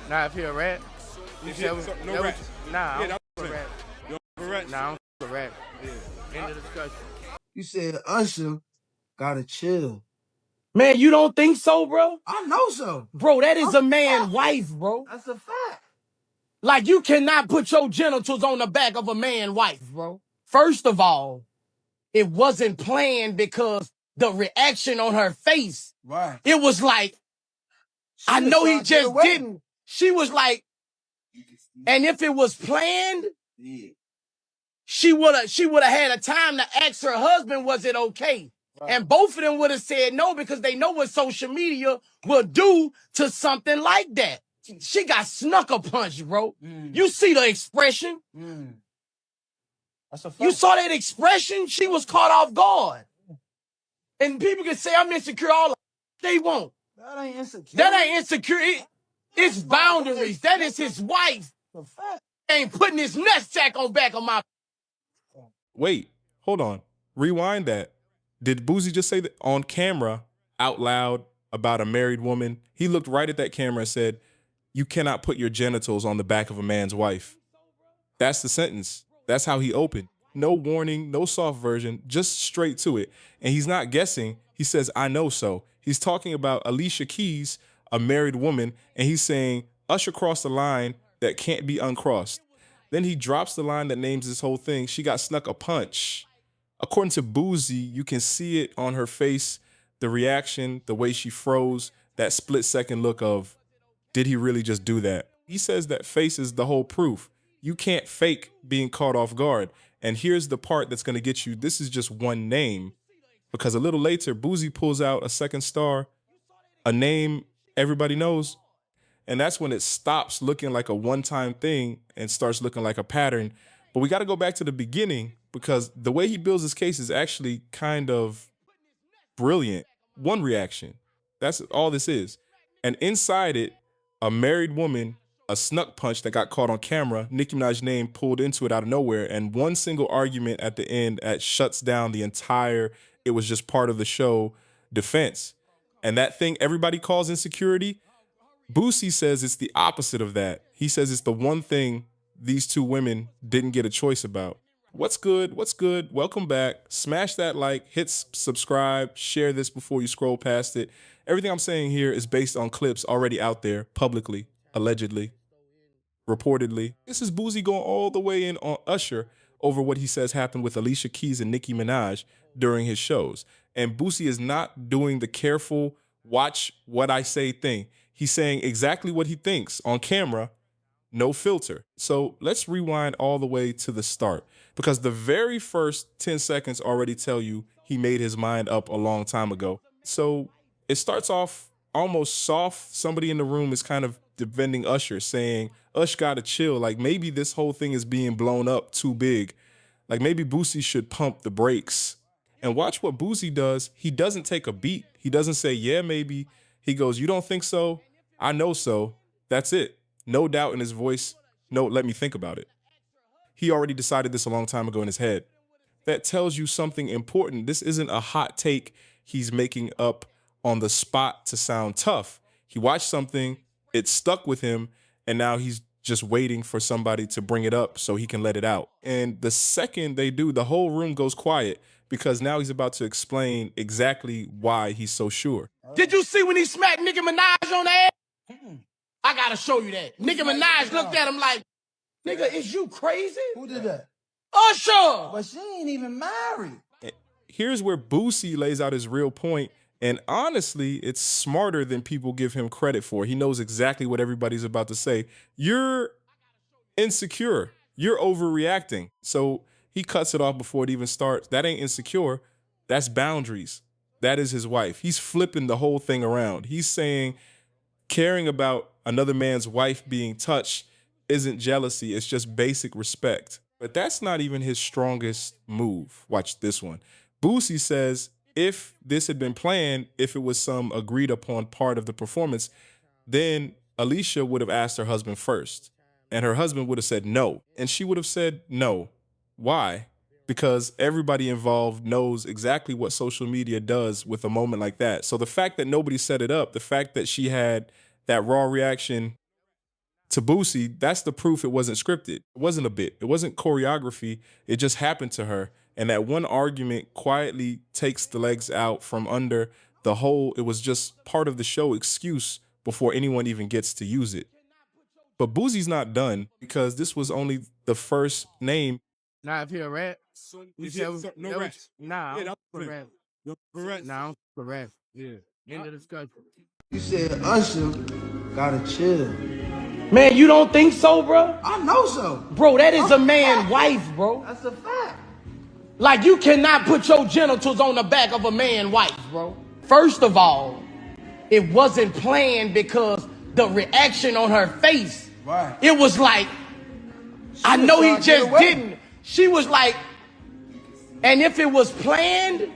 Nah, if he a rat, you said No rat. Nah, Yeah, I that's don't what fuck I'm with saying. rat. Nah, I don't fuck with rat. Yeah. End of discussion. You said Usher gotta chill. Man, you don't think so, bro? I know so. Bro, that is a man's wife, bro. That's a fact. Like, you cannot put your genitals on the back of a man's wife, bro. First of all, it wasn't planned because the reaction on her face, Right. it was like, I know he just didn't. She was like, and if it was planned, yeah, she would have had a time to ask her husband, was it okay? Right. And both of them would have said no because they know what social media will do to something like that. She got snucker punched, bro. You see the expression? that's a fact. You saw that expression? She was caught off guard. And people can say I'm insecure all they won't. That ain't insecure. That ain't insecure. It's boundaries. That is his wife. That's a fact. Ain't putting his nutsack on back of my. Wait, hold on. Rewind that. Did Boosie just say that on camera, out loud, about a married woman? He looked right at that camera and said, "You cannot put your genitals on the back of a man's wife." That's the sentence. That's how he opened. No warning, no soft version, just straight to it. And he's not guessing. He says, "I know so." He's talking about Alicia Keys, a married woman, and he's saying, Usher crossed the line that can't be uncrossed. Then he drops the line that names this whole thing. She got snuck a punch. According to Boosie, you can see it on her face, the reaction, the way she froze, that split-second look of, did he really just do that? He says that face is the whole proof. You can't fake being caught off guard. And here's the part that's going to get you. This is just one name. Because a little later, Boosie pulls out a second star, a name everybody knows. And that's when it stops looking like a one-time thing and starts looking like a pattern. But we got to go back to the beginning because the way he builds his case is actually kind of brilliant. One reaction. That's all this is. And inside it, a married woman, a snuck punch that got caught on camera, Nicki Minaj's name pulled into it out of nowhere, and one single argument at the end that shuts down the entire, it was just part of the show, defense. And that thing everybody calls insecurity, Boosie says it's the opposite of that. He says it's the one thing these two women didn't get a choice about. What's good? What's good? Welcome back. Smash that like, hit subscribe, share this before you scroll past it. Everything I'm saying here is based on clips already out there publicly, allegedly, reportedly. This is Boosie going all the way in on Usher over what he says happened with Alicia Keys and Nicki Minaj during his shows. And Boosie is not doing the careful watch what I say thing. He's saying exactly what he thinks on camera, no filter. So let's rewind all the way to the start because the very first 10 seconds already tell you he made his mind up a long time ago. So it starts off almost soft. Somebody in the room is kind of defending Usher, saying, Ush gotta chill. Like maybe this whole thing is being blown up too big. Like maybe Boosie should pump the brakes. And watch what Boosie does. He doesn't take a beat. He doesn't say, yeah, maybe. He goes, you don't think so? I know so. That's it. No doubt in his voice. No, let me think about it. He already decided this a long time ago in his head. That tells you something important. This isn't a hot take he's making up on the spot to sound tough. He watched something, it stuck with him, and now he's just waiting for somebody to bring it up so he can let it out. And the second they do, the whole room goes quiet because now he's about to explain exactly why he's so sure. Did you see when he smacked Nicki Minaj on the ass? I gotta show you that. Nicki Minaj looked at him like, nigga, is you crazy? Who did that? Usher! But she ain't even married. Here's where Boosie lays out his real point, and honestly, it's smarter than people give him credit for. He knows exactly what everybody's about to say. You're insecure. You're overreacting. So he cuts it off before it even starts. That ain't insecure. That's boundaries. That is his wife. He's flipping the whole thing around. He's saying caring about another man's wife being touched isn't jealousy. It's just basic respect. But that's not even his strongest move. Watch this one. Boosie says if this had been planned, if it was some agreed upon part of the performance, then Alicia would have asked her husband first. And her husband would have said no. And she would have said no. Why? Because everybody involved knows exactly what social media does with a moment like that. So the fact that nobody set it up, the fact that she had that raw reaction, To Boosie, that's the proof it wasn't scripted. It wasn't a bit. It wasn't choreography. It just happened to her. And that one argument quietly takes the legs out from under the whole, it was just part of the show excuse before anyone even gets to use it. But Boosie's not done because this was only the first name. Nah, if you're a rat, you said No rats. Nah, Yeah, I'm that's for rap. No rats. Nah, I'm for rap. Yeah. End of discussion. You said Usher gotta chill. Man, you don't think so, bro? I know so. Bro, that is a man's wife, bro. That's a fact. Like, you cannot put your genitals on the back of a man's wife, bro. First of all, it wasn't planned because the reaction on her face, Right. it was like, I was know he trying to get just away. didn't. She was like, and if it was planned,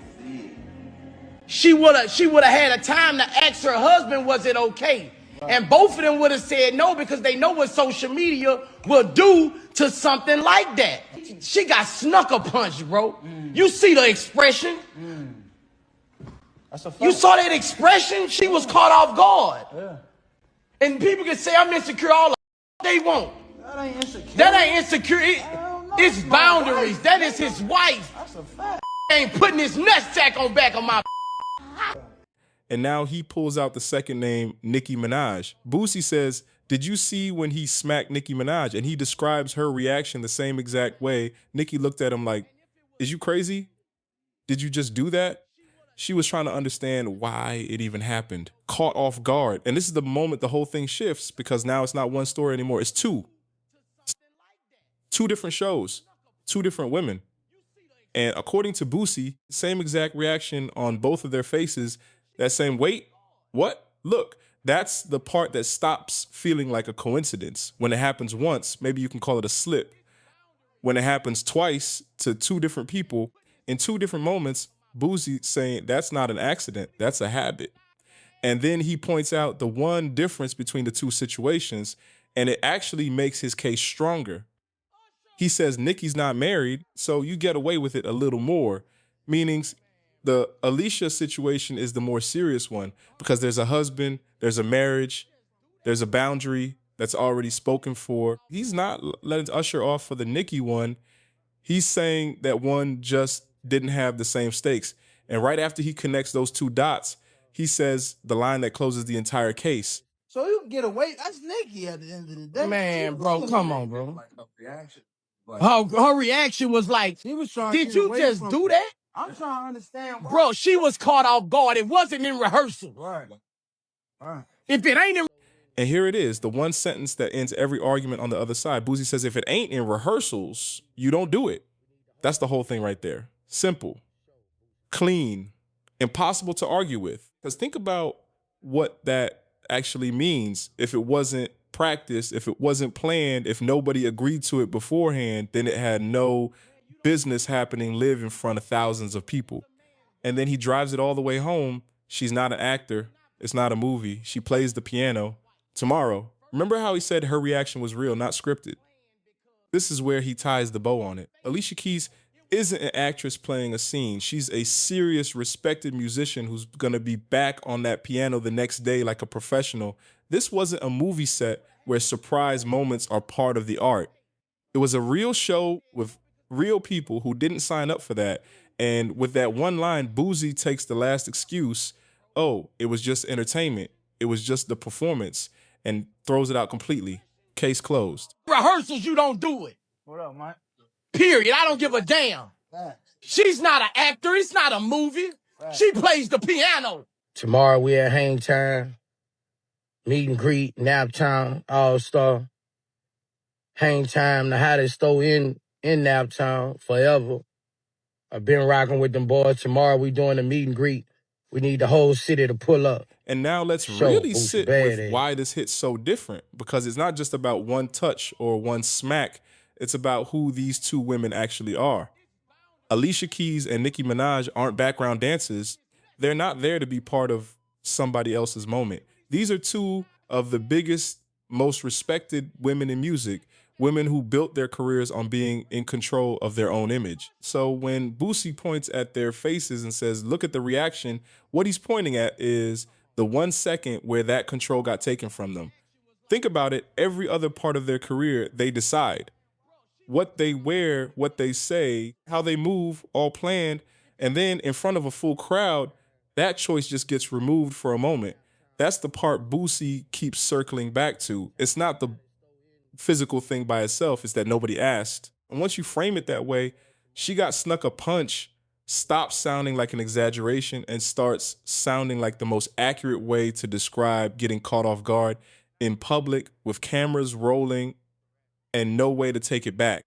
she would have had a time to ask her husband, was it okay? And both of them would have said no because they know what social media will do to something like that. She got snucker punched, bro. You see the expression? That's a fact. You saw that expression? She was caught off guard. Yeah. And people can say I'm insecure all the they want. That ain't insecure. That ain't insecure. Hell no, It's it's my boundaries. wife. That is his wife. That's a fact. Ain't putting his nutsack on back of my. And now he pulls out the second name, Nicki Minaj. Boosie says, did you see when he smacked Nicki Minaj? And he describes her reaction the same exact way. Nicki looked at him like, is you crazy? Did you just do that? She was trying to understand why it even happened. Caught off guard. And this is the moment the whole thing shifts because now it's not one story anymore. It's two. Two different shows, two different women. And according to Boosie, same exact reaction on both of their faces. That same, wait, what? Look, that's the part that stops feeling like a coincidence. When it happens once, maybe you can call it a slip. When it happens twice to two different people in two different moments, Boosie saying that's not an accident, that's a habit. And then he points out the one difference between the two situations, and it actually makes his case stronger. He says Nicki's not married, so you get away with it a little more, meaning the Alicia situation is the more serious one because there's a husband, there's a marriage, there's a boundary that's already spoken for. He's not letting Usher off for the Nicki one. He's saying that one just didn't have the same stakes. And right after he connects those two dots, he says the line that closes the entire case. So you can get away. That's Nicki at the end of the day. Man, bro, come on, bro. Like her reaction. But Her reaction was like, she was trying to did get you away just from do it. that? I'm trying to understand why. Bro, she was caught off guard. It wasn't in rehearsal. Right. Right. If it ain't in And here it is, the one sentence that ends every argument on the other side. Boosie says, if it ain't in rehearsals, you don't do it. That's the whole thing right there. Simple, clean, impossible to argue with. Because think about what that actually means. If it wasn't practiced, if it wasn't planned, if nobody agreed to it beforehand, then it had no business happening live in front of thousands of people. And then he drives it all the way home. She's not an actor. It's not a movie. She plays the piano. Tomorrow, remember how he said her reaction was real, not scripted? This is where he ties the bow on it. Alicia Keys isn't an actress playing a scene. She's a serious, respected musician who's gonna be back on that piano the next day like a professional. This wasn't a movie set where surprise moments are part of the art. It was a real show with real people who didn't sign up for that. And with that one line, Boosie takes the last excuse, oh, it was just entertainment. It was just the performance, and throws it out completely. Case closed. rehearsals, you don't do it. What up, Mike? Period. I don't give a damn. Facts. She's not an actor. It's not a movie. She plays the piano. Tomorrow we at Hang Time, meet and greet, Nap Town, All Star. Hang Time, the hottest store in Nap Town forever. I've been rocking with them boys. Tomorrow we doing a meet and greet. We need the whole city to pull up. And now let's Show really Boosie sit with badass. why this hit's so different, because it's not just about one touch or one smack. It's about who these two women actually are. Alicia Keys and Nicki Minaj aren't background dancers. They're not there to be part of somebody else's moment. These are two of the biggest, most respected women in music, women who built their careers on being in control of their own image. So when Boosie points at their faces and says, look at the reaction, what he's pointing at is the 1 second where that control got taken from them. Think about it. Every other part of their career, they decide what they wear, what they say, how they move, all planned. And then in front of a full crowd, that choice just gets removed for a moment. That's the part Boosie keeps circling back to. It's not the physical thing by itself, it's that nobody asked. And once you frame it that way, she got snuck a punch stops sounding like an exaggeration and starts sounding like the most accurate way to describe getting caught off guard in public with cameras rolling and no way to take it back.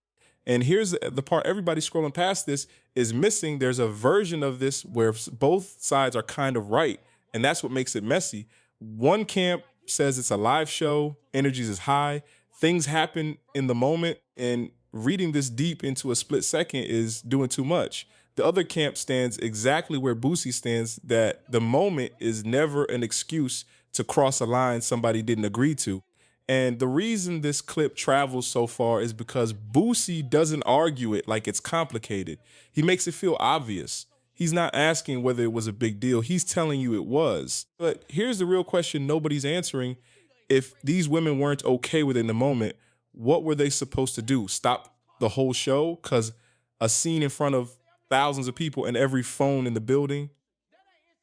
And here's the part everybody scrolling past this is missing. There's a version of this where both sides are kind of right, and that's what makes it messy. One camp says it's a live show, energies is high, things happen in the moment, and reading this deep into a split second is doing too much. The other camp stands exactly where Boosie stands, that the moment is never an excuse to cross a line somebody didn't agree to. And the reason this clip travels so far is because Boosie doesn't argue it like it's complicated. He makes it feel obvious. He's not asking whether it was a big deal. He's telling you it was. But here's the real question nobody's answering. If these women weren't okay with it in the moment, what were they supposed to do? Stop the whole show? Because a scene in front of thousands of people and every phone in the building?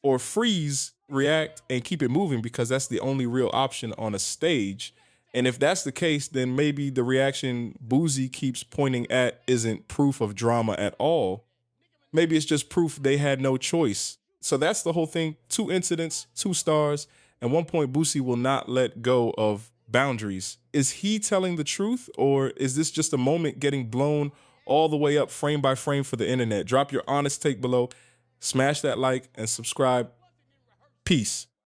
Or freeze, react, and keep it moving because that's the only real option on a stage. And if that's the case, then maybe the reaction Boosie keeps pointing at isn't proof of drama at all. Maybe it's just proof they had no choice. So that's the whole thing. 2 incidents, 2 stars. At one point, Boosie will not let go of boundaries. Is he telling the truth, or is this just a moment getting blown all the way up frame by frame for the internet? Drop your honest take below. Smash that like and subscribe. Peace.